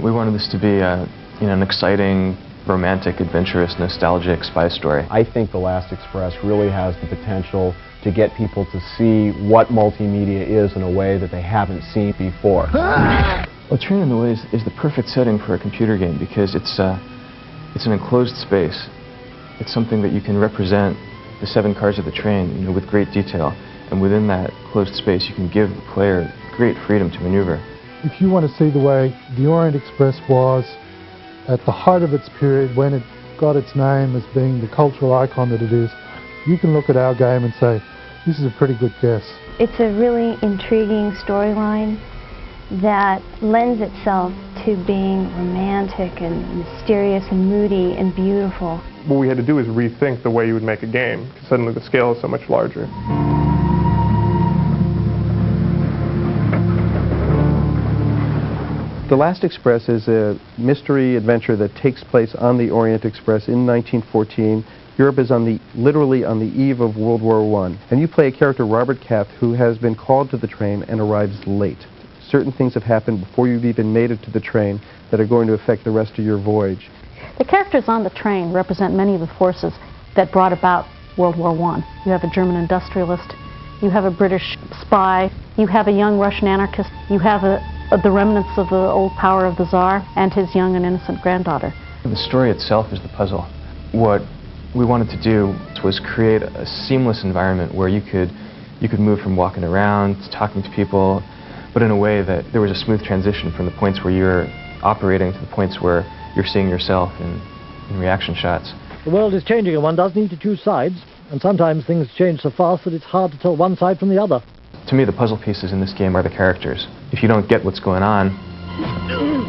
We wanted this to be an exciting, romantic, adventurous, nostalgic spy story. I think The Last Express really has the potential to get people to see what multimedia is in a way that they haven't seen before. Well, Train in the Way is the perfect setting for a computer game because it's an enclosed space. It's something that you can represent the 7 cars of the train, with great detail. And within that closed space, you can give the player great freedom to maneuver. If you want to see the way the Orient Express was at the height of its period, when it got its name as being the cultural icon that it is, you can look at our game and say, this is a pretty good guess. It's a really intriguing storyline that lends itself to being romantic and mysterious and moody and beautiful. What we had to do is rethink the way you would make a game, because suddenly the scale is so much larger. The Last Express is a mystery adventure that takes place on the Orient Express in 1914. Europe is literally on the eve of World War I. And you play a character, Robert Kath, who has been called to the train and arrives late. Certain things have happened before you've even made it to the train that are going to affect the rest of your voyage. The characters on the train represent many of the forces that brought about World War I. You have a German industrialist, you have a British spy, you have a young Russian anarchist, you have the remnants of the old power of the Tsar and his young and innocent granddaughter. The story itself is the puzzle. What we wanted to do was create a seamless environment where you could move from walking around to talking to people, but in a way that there was a smooth transition from the points where you're operating to the points where you're seeing yourself in reaction shots. The world is changing and one does need to choose sides, and sometimes things change so fast that it's hard to tell one side from the other. To me, the puzzle pieces in this game are the characters. If you don't get what's going on,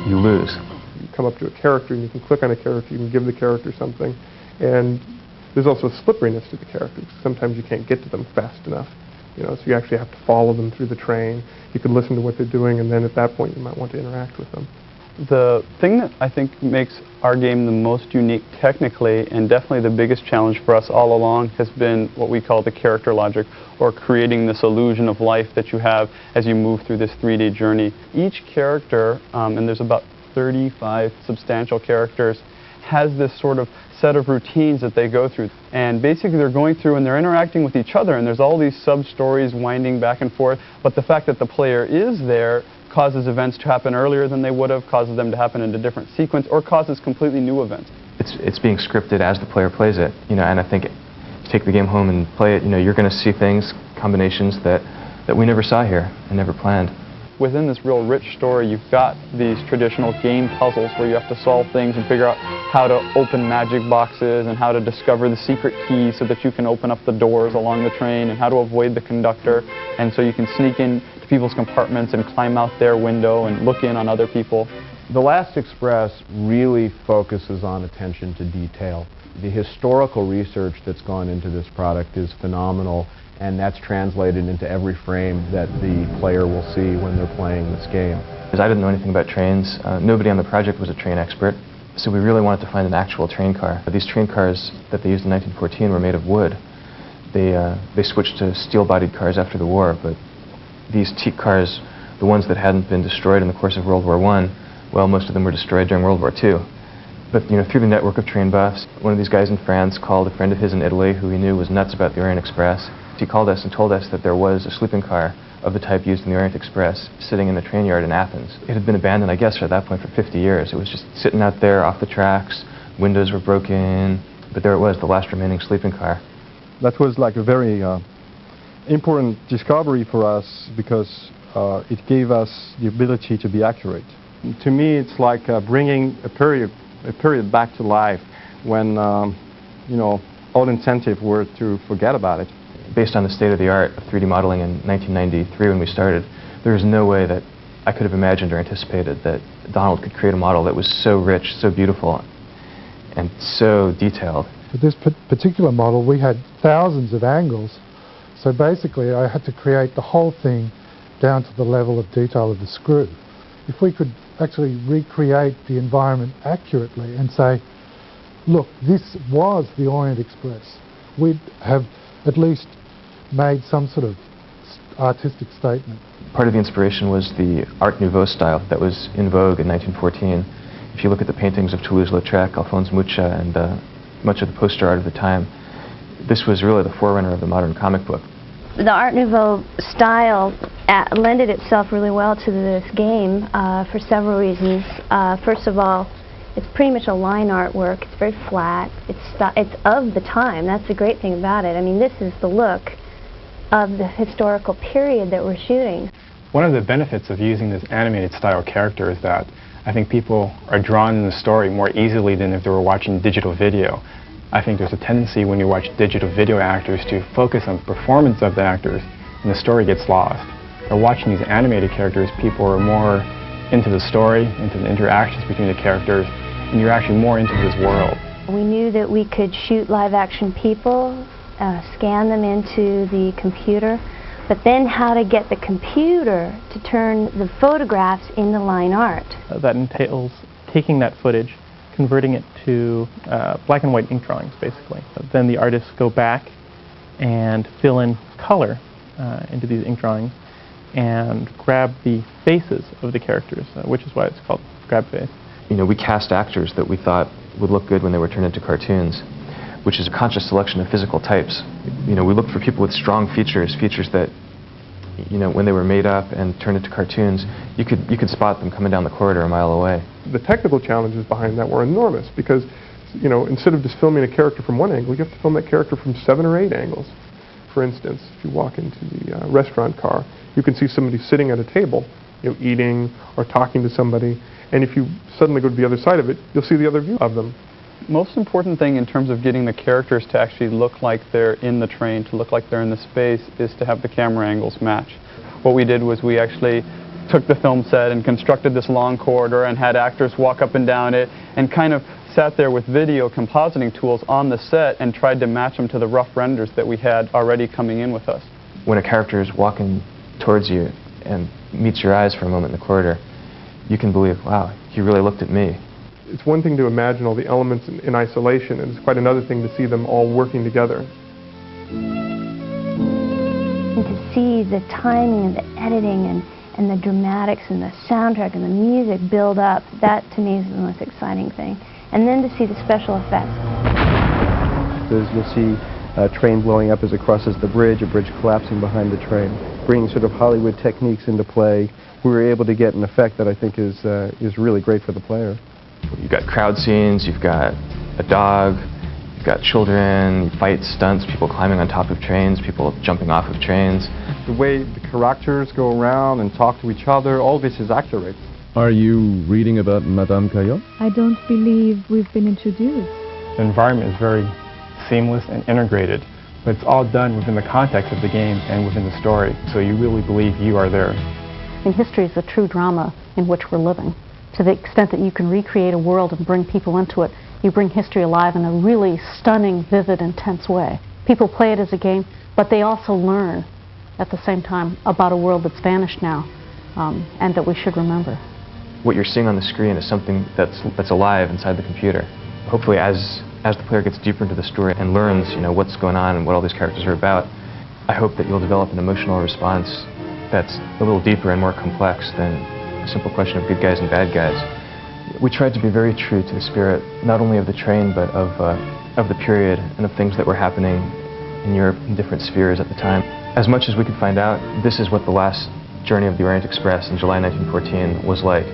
you lose. You come up to a character and you can click on a character, you can give the character something, and there's also a slipperiness to the characters. Sometimes you can't get to them fast enough, so you actually have to follow them through the train. You can listen to what they're doing, and then at that point you might want to interact with them. The thing that I think makes our game the most unique technically, and definitely the biggest challenge for us all along, has been what we call the character logic, or creating this illusion of life that you have as you move through this 3D journey. Each character, and there's about 35 substantial characters, has this sort of set of routines that they go through. And basically they're going through and they're interacting with each other, and there's all these sub-stories winding back and forth, but the fact that the player is there causes events to happen earlier than they would have, causes them to happen in a different sequence, or causes completely new events. It's being scripted as the player plays it, and I think if you take the game home and play it, you're going to see things, combinations that we never saw here and never planned. Within this real rich story, you've got these traditional game puzzles where you have to solve things and figure out how to open magic boxes and how to discover the secret keys so that you can open up the doors along the train, and how to avoid the conductor, and so you can sneak in to people's compartments and climb out their window and look in on other people. The Last Express really focuses on attention to detail. The historical research that's gone into this product is phenomenal, and that's translated into every frame that the player will see when they're playing this game. Because I didn't know anything about trains, nobody on the project was a train expert, so we really wanted to find an actual train car. These train cars that they used in 1914 were made of wood. They switched to steel-bodied cars after the war, but these teak cars, the ones that hadn't been destroyed in the course of World War I, well, most of them were destroyed during World War II. But through the network of train buffs, one of these guys in France called a friend of his in Italy who he knew was nuts about the Orient Express. He called us and told us that there was a sleeping car of the type used in the Orient Express sitting in the train yard in Athens. It had been abandoned, I guess, at that point for 50 years. It was just sitting out there off the tracks, windows were broken, but there it was, the last remaining sleeping car. That was like a very important discovery for us because it gave us the ability to be accurate. To me, it's like bringing a period back to life when, all incentive were to forget about it. Based on the state-of-the-art of 3D modeling in 1993 when we started, there was no way that I could have imagined or anticipated that Donald could create a model that was so rich, so beautiful, and so detailed. For this particular model, we had thousands of angles, so basically I had to create the whole thing down to the level of detail of the screw. If we could actually recreate the environment accurately and say, look, this was the Orient Express, we'd have at least made some sort of artistic statement. Part of the inspiration was the Art Nouveau style that was in vogue in 1914. If you look at the paintings of Toulouse-Lautrec, Alphonse Mucha, and much of the poster art of the time, this was really the forerunner of the modern comic book. The Art Nouveau style lended itself really well to this game for several reasons. First of all, it's pretty much a line artwork. It's very flat. It's of the time. That's the great thing about it. I mean, this is the look of the historical period that we're shooting. One of the benefits of using this animated style character is that I think people are drawn in the story more easily than if they were watching digital video. I think there's a tendency when you watch digital video actors to focus on the performance of the actors and the story gets lost. By watching these animated characters, people are more into the story, into the interactions between the characters, and you're actually more into this world. We knew that we could shoot live action people, scan them into the computer, but then how to get the computer to turn the photographs into line art. That entails taking that footage, converting it to black and white ink drawings, basically. Then the artists go back and fill in color into these ink drawings and grab the faces of the characters, which is why it's called grab face. You know, we cast actors that we thought would look good when they were turned into cartoons, which is a conscious selection of physical types. You know, we looked for people with strong features that, you know, when they were made up and turned into cartoons, you could spot them coming down the corridor a mile away. The technical challenges behind that were enormous because, you know, instead of just filming a character from one angle, you have to film that character from 7 or 8 angles. For instance, if you walk into the restaurant car, you can see somebody sitting at a table, you know, eating or talking to somebody, and if you suddenly go to the other side of it, you'll see the other view of them. Most important thing in terms of getting the characters to actually look like they're in the train, to look like they're in the space, is to have the camera angles match. What we did was we actually took the film set and constructed this long corridor and had actors walk up and down it and kind of sat there with video compositing tools on the set and tried to match them to the rough renders that we had already coming in with us. When a character is walking towards you and meets your eyes for a moment in the corridor, you can believe, wow, he really looked at me. It's one thing to imagine all the elements in isolation, and it's quite another thing to see them all working together. And to see the timing and the editing and the dramatics and the soundtrack and the music build up, that to me is the most exciting thing. And then to see the special effects. You'll see a train blowing up as it crosses the bridge, a bridge collapsing behind the train. Bringing sort of Hollywood techniques into play, we were able to get an effect that I think is really great for the player. You've got crowd scenes, you've got a dog, you've got children, fights, stunts, people climbing on top of trains, people jumping off of trains. The way the characters go around and talk to each other, all this is accurate. Are you reading about Madame Caillot? I don't believe we've been introduced. The environment is very seamless and integrated, but it's all done within the context of the game and within the story, so you really believe you are there. And history is a true drama in which we're living. To the extent that you can recreate a world and bring people into it, you bring history alive in a really stunning, vivid, intense way. People play it as a game, but they also learn at the same time about a world that's vanished now and that we should remember. What you're seeing on the screen is something that's alive inside the computer. Hopefully as the player gets deeper into the story and learns, you know, what's going on and what all these characters are about, I hope that you'll develop an emotional response that's a little deeper and more complex than a simple question of good guys and bad guys. We tried to be very true to the spirit, not only of the train, but of the period and of things that were happening in Europe in different spheres at the time. As much as we could find out, this is what the last journey of the Orient Express in July 1914 was like.